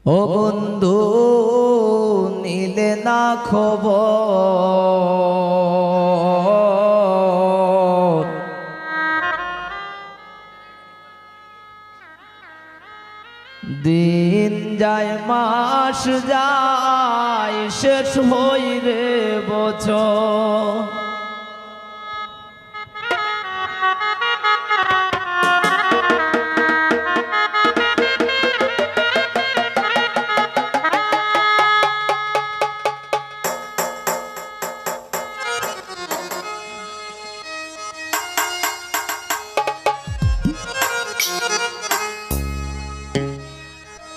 ও বন্ধু নিলে না খবর, দিন যায় মাস যায় শেষ হই রে বছর।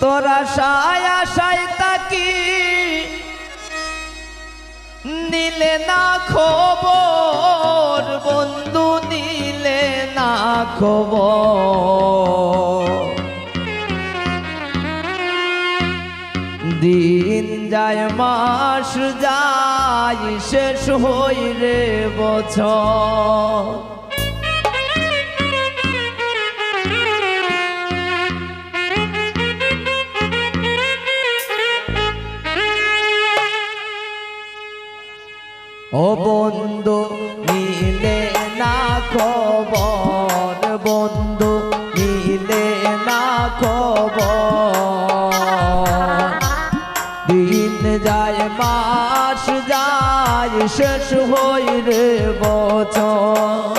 তোরা আশায় আশায় তাকি নিলে না খবর, বন্ধু নিলে না খবর। দিন যায় মাস যায় শেষ হই রে বছর। ও বন্ধু নিলে না খবর, বন্ধু নিলে না খবর। দিন যায় মাস যায় শেষ হই রে বছর।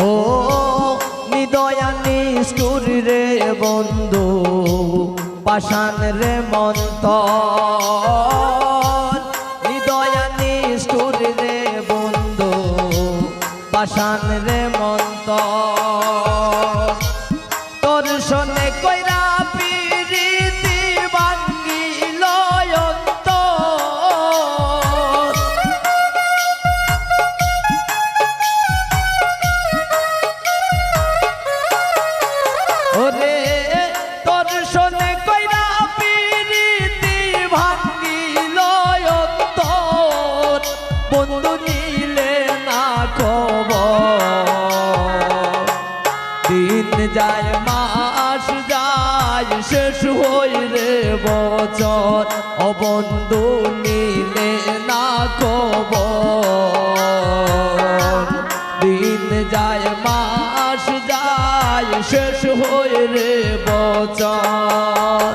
ও নিদয়া নিষ্ঠুর রে বন্ধু, পাষাণ রে মন্তর। নিদয়া নিষ্ঠুর রে বন্ধু, পাষাণ রে মন্তর। তোর শোনে কইরা প্রীতি ভাঙ্গিল অন্তর। ওরে তোর শোনে কইরা প্রীতি ভাঙ্গিল অন্তর, বন্ধু নিলে না খবর। দিন যায় মাস যায় শেষ হই রে বছর। ও বন্ধু নিলে না খবর। দিন যায় মাস যায় শেষ হই রে বছর।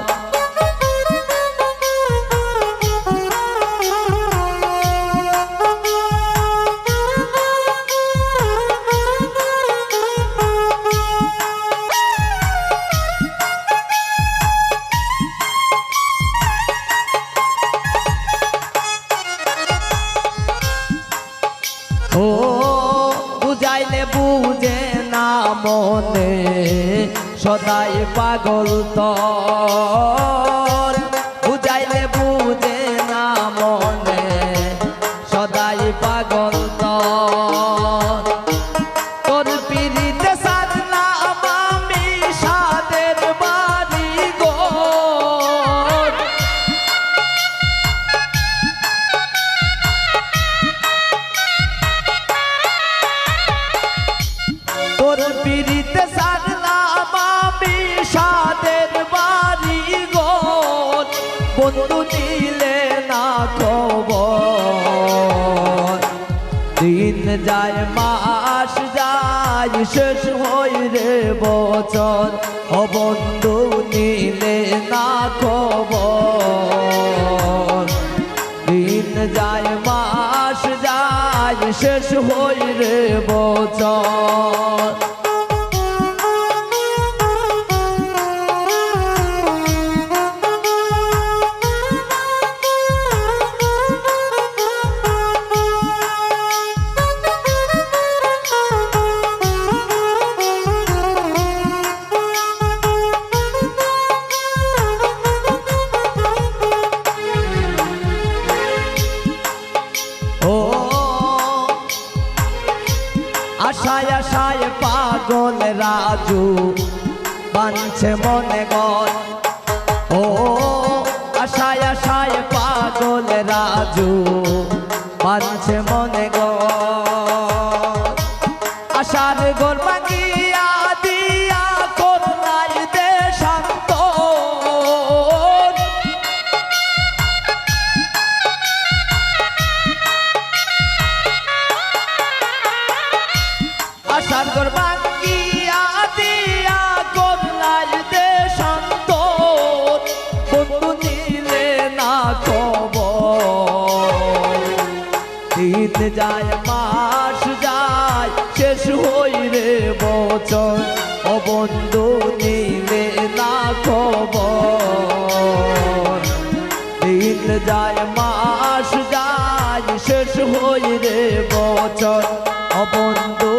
ও বুঝাইলে বুঝে না মনে, সদাই পাগল তোর। বুঝাইলে বুঝে না মনে, সদাই পাগল তোর। তোর পিড়িতে সারলাম আমি সাদের বাড়ি ঘর। তোর পিড়িতে সারলাম আমি সাদের বাড়ি ঘর, বন্ধু নিলে না খবর। দিন যায় মাস যায় শেষ হই রে বছর। ও বন্ধু নিলে না খবর। দিন যায় মাস যায় শেষ হই রে বছর। ও আশায় আশায় পাগল রাজু বানছে মনে গল ও আশায় আশায় পাগল রাজু বানছে মনে গল আশার গোল ভাঙিয়া দিয়া করলাই দেশান্ত আশার গোল ভাঙিয়া দিয়া করলাই দেশান্ত বন্ধু নিলে না খবর দিন যায় মাস যায় শেষ হই রে বছর ও বন্ধু নিলে না খবর দিন যায় মাস যায় শেষ হই রে বছর ও বন্ধু